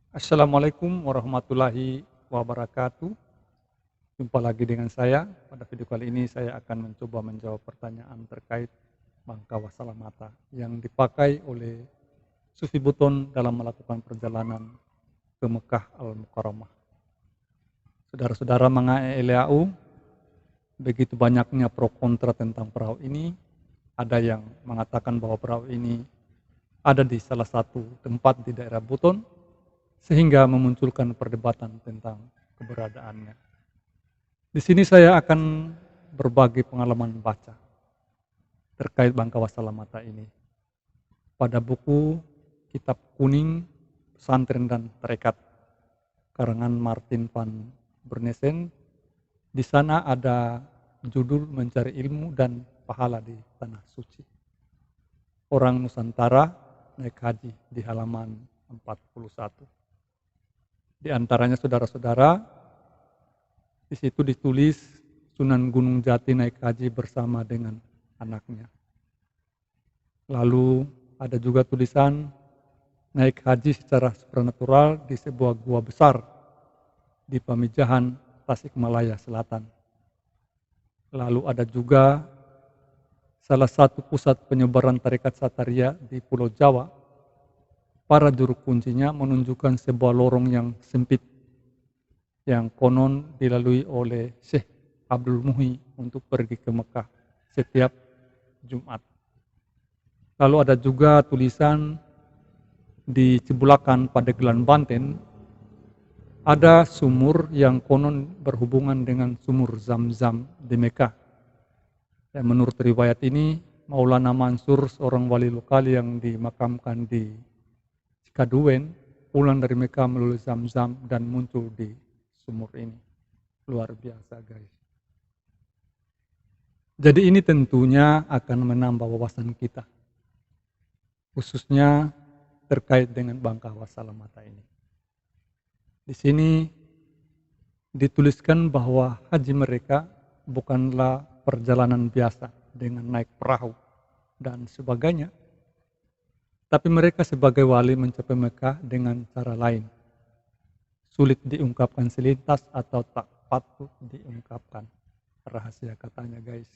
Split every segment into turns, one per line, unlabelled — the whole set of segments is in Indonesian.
Assalamualaikum warahmatullahi wabarakatuh. Jumpa lagi dengan saya. Pada video kali ini saya akan mencoba menjawab pertanyaan terkait Bangka Wassalamata yang dipakai oleh Sufi Buton dalam melakukan perjalanan ke Mekah Al-Mukarramah. Saudara-saudara mengenai LAU, begitu banyaknya pro kontra tentang perahu ini. Ada yang mengatakan bahwa perahu ini ada di salah satu tempat di daerah Buton, sehingga memunculkan perdebatan tentang keberadaannya. Di sini saya akan berbagi pengalaman baca terkait Bangka Wassalamata ini. Pada buku Kitab Kuning Pesantren dan Tarekat karangan Martin van Bernesen, di sana ada judul Mencari Ilmu dan Pahala di Tanah Suci. Orang Nusantara naik haji di halaman 41. Di antaranya saudara-saudara, di situ ditulis Sunan Gunung Jati naik haji bersama dengan anaknya. Lalu ada juga tulisan naik haji secara supranatural di sebuah gua besar di Pamijahan, Tasikmalaya Selatan. Lalu ada juga salah satu pusat penyebaran tarekat Sataria di Pulau Jawa. Para juru kuncinya menunjukkan sebuah lorong yang sempit yang konon dilalui oleh Syekh Abdul Muhi untuk pergi ke Mekah setiap Jumat. Lalu ada juga tulisan di Cibulakan, Pandeglang, Banten, ada sumur yang konon berhubungan dengan sumur Zam-Zam di Mekah. Dan menurut riwayat ini, Maulana Mansur, seorang wali lokal yang dimakamkan di Cikaduen, pulang dari Mekah melalui Zam-Zam dan muncul di sumur ini. Luar biasa, guys. Jadi ini tentunya akan menambah wawasan kita, khususnya terkait dengan Bangka Wassalamata ini. Di sini dituliskan bahwa haji mereka bukanlah perjalanan biasa dengan naik perahu dan sebagainya, tapi mereka sebagai wali mencapai Mekah dengan cara lain. Sulit diungkapkan selintas atau tak patut diungkapkan. Rahasia katanya, guys.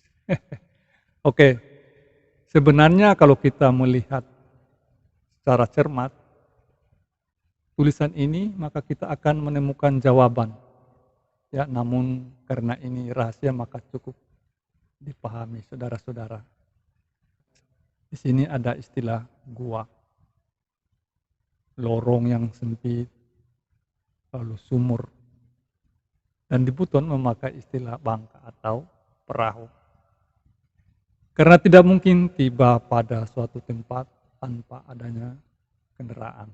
Oke, sebenarnya kalau kita melihat secara cermat tulisan ini, maka kita akan menemukan jawaban. Ya, namun karena ini rahasia maka cukup dipahami, saudara-saudara. Di sini ada istilah gua, lorong yang sempit, lalu sumur. Dan di Buton memakai istilah bangka atau perahu. Karena tidak mungkin tiba pada suatu tempat tanpa adanya kendaraan.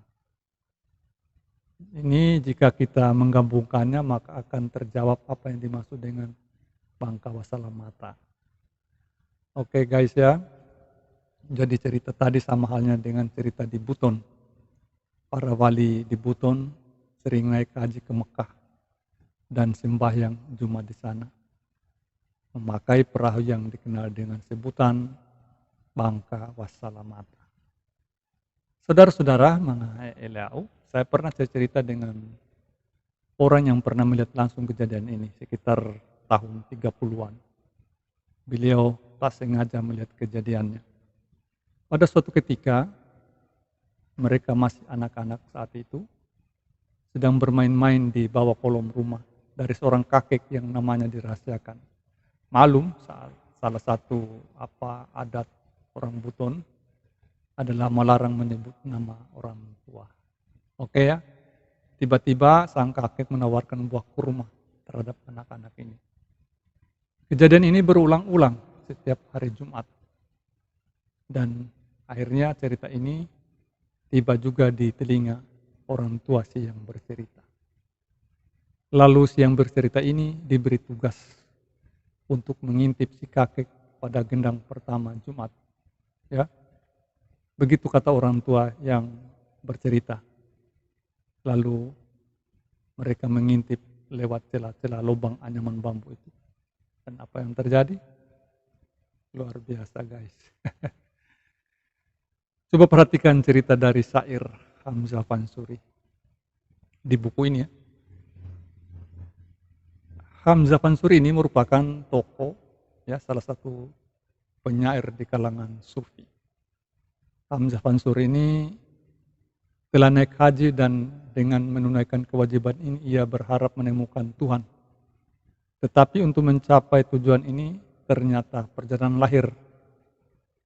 Ini jika kita menggabungkannya maka akan terjawab apa yang dimaksud dengan Bangka Wassalamata. Oke guys ya, jadi cerita tadi sama halnya dengan cerita di Buton. Para wali di Buton sering naik haji ke Mekah dan sembahyang Jumat di sana, memakai perahu yang dikenal dengan sebutan Bangka Wassalamata. Saudara-saudara mengenai LAU, saya pernah cerita dengan orang yang pernah melihat langsung kejadian ini sekitar tahun 30-an. Beliau tak sengaja melihat kejadiannya. Pada suatu ketika, mereka masih anak-anak saat itu, sedang bermain-main di bawah kolom rumah dari seorang kakek yang namanya dirahasiakan. Malum salah satu adat orang Buton adalah melarang menyebut nama orang tua. Oke ya, tiba-tiba sang kakek menawarkan buah kurma terhadap anak-anak ini. Kejadian ini berulang-ulang setiap hari Jumat. Dan akhirnya cerita ini tiba juga di telinga orang tua si yang bercerita. Lalu si yang bercerita ini diberi tugas untuk mengintip si kakek pada gendang pertama Jumat. Ya, begitu kata orang tua yang bercerita. Lalu mereka mengintip lewat celah-celah lubang anyaman bambu itu. Dan apa yang terjadi? Luar biasa, guys. Coba perhatikan cerita dari syair Hamzah Fansuri. di buku ini ya. Hamzah Fansuri ini merupakan tokoh ya, salah satu penyair di kalangan sufi. Hamzah Fansuri ini telah naik haji dan dengan menunaikan kewajiban ini ia berharap menemukan Tuhan. Tetapi untuk mencapai tujuan ini ternyata perjalanan lahir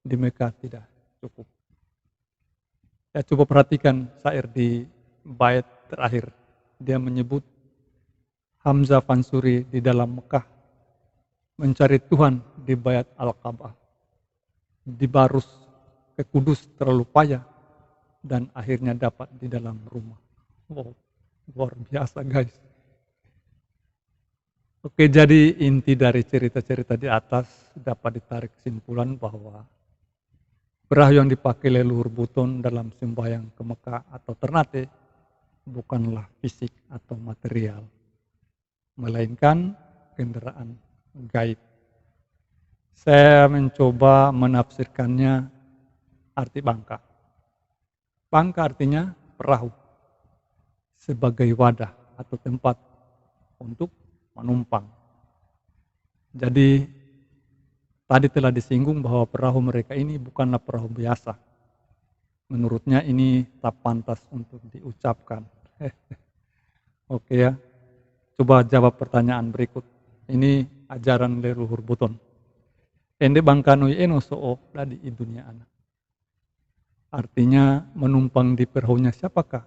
di Mekah tidak cukup. Ya, coba perhatikan syair di bait terakhir. Dia menyebut Hamzah Fansuri di dalam Mekah mencari Tuhan di Bait Al-Ka'bah. Di Barus ke Kudus terlalu payah dan akhirnya dapat di dalam rumah. Wow, luar biasa guys. Oke, jadi inti dari cerita-cerita di atas dapat ditarik kesimpulan bahwa perahu yang dipakai leluhur Buton dalam sembahyang ke Mekah atau Ternate bukanlah fisik atau material, melainkan kendaraan gaib. Saya mencoba menafsirkannya arti bangka. Bangka artinya perahu sebagai wadah atau tempat untuk menumpang. Jadi tadi telah disinggung bahwa perahu mereka ini bukanlah perahu biasa. Menurutnya ini tak pantas untuk diucapkan. Oke ya, coba jawab pertanyaan berikut. Ini ajaran leluhur Buton. Ende bangkanui eno soo tadi di dunia anak. Artinya menumpang di perahunya siapakah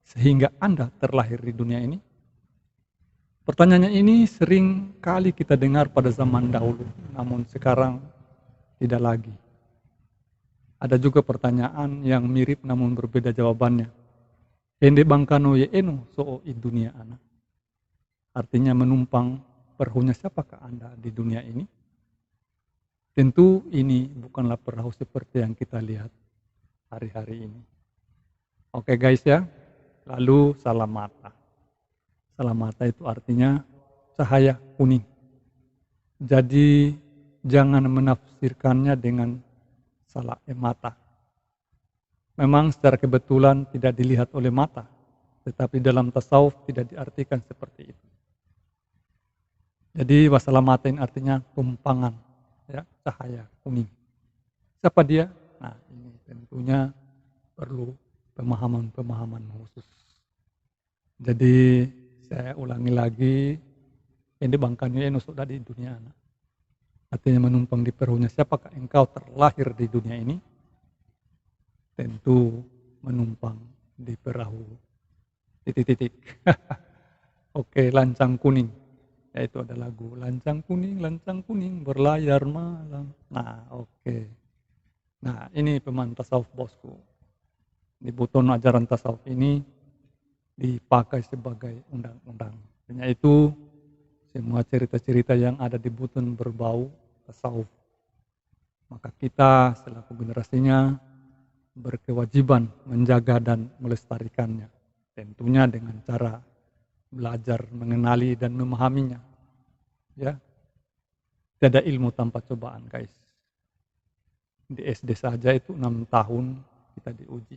sehingga Anda terlahir di dunia ini? Pertanyaannya ini sering kali kita dengar pada zaman dahulu, namun sekarang tidak lagi. Ada juga pertanyaan yang mirip namun berbeda jawabannya. Ende bangkano ye eno so i dunia ana. Artinya menumpang perahunya siapakah Anda di dunia ini? Tentu ini bukanlah perahu seperti yang kita lihat hari-hari ini. Oke guys ya, lalu salam mata. Salam mata itu artinya cahaya kuning. Jadi jangan menafsirkannya dengan salah mata. Memang secara kebetulan tidak dilihat oleh mata, tetapi dalam tasawuf tidak diartikan seperti itu. Jadi wasalam mata ini artinya tumpangan, ya, cahaya kuning. Siapa dia? Nah ini tentunya perlu pemahaman-pemahaman khusus. Jadi saya ulangi lagi, ini bangkanya nusuk di dunia. Artinya menumpang di perahunya. Siapakah engkau terlahir di dunia ini? Tentu menumpang di perahu. Titik-titik. Oke, lancang kuning. Yaitu ada lagu lancang kuning berlayar malam. Nah, oke. Nah, ini pemahaman tasawuf bosku. Di Buton ajaran tasawuf ini dipakai sebagai undang-undang. Hanya itu semua cerita-cerita yang ada di Buton berbau tasawuf. Maka kita selaku generasinya berkewajiban menjaga dan melestarikannya. Tentunya dengan cara belajar, mengenali dan memahaminya. Ya. Tidak ada ilmu tanpa cobaan, guys. Di SD saja itu 6 tahun kita diuji.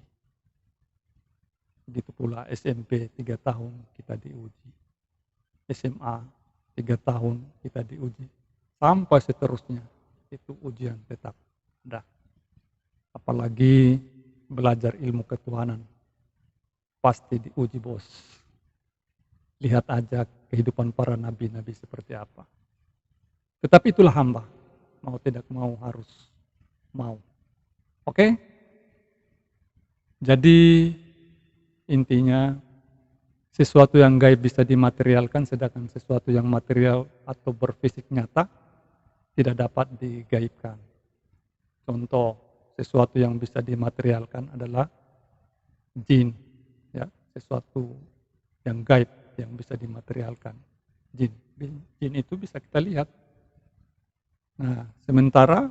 Begitu pula SMP 3 tahun kita diuji. SMA 3 tahun kita diuji. Sampai seterusnya itu ujian tetap ada. Apalagi belajar ilmu ketuhanan. Pasti diuji bos. Lihat aja kehidupan para nabi-nabi seperti apa. Tetapi itulah hamba. Mau tidak mau harus mau. Oke? Jadi intinya sesuatu yang gaib bisa dimaterialkan, sedangkan sesuatu yang material atau berfisik nyata tidak dapat digaibkan. Contoh, sesuatu yang bisa dimaterialkan adalah jin, ya, sesuatu yang gaib yang bisa dimaterialkan. Jin itu bisa kita lihat. Nah, sementara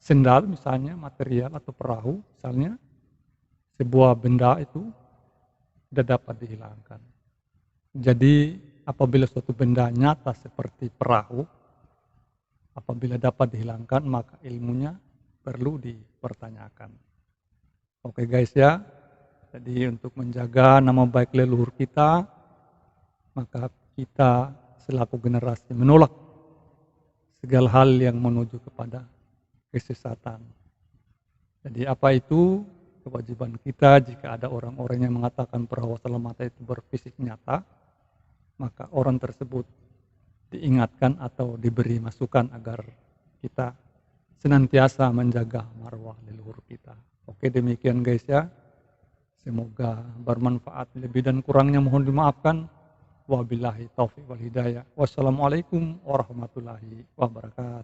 sendal misalnya material atau perahu, misalnya sebuah benda itu tidak dapat dihilangkan. Jadi apabila suatu benda nyata seperti perahu, apabila dapat dihilangkan maka ilmunya perlu dipertanyakan. Oke guys ya, Jadi untuk menjaga nama baik leluhur kita, maka kita selaku generasi menolak segala hal yang menuju kepada kesesatan. Jadi apa itu kewajiban kita jika ada orang-orang yang mengatakan bahwa mata itu berfisik nyata, maka orang tersebut diingatkan atau diberi masukan agar kita senantiasa menjaga marwah leluhur kita. Oke, demikian guys ya. Semoga bermanfaat. Lebih dan kurangnya mohon dimaafkan. Wabillahi taufiq wal hidayah. Wassalamualaikum warahmatullahi wabarakatuh.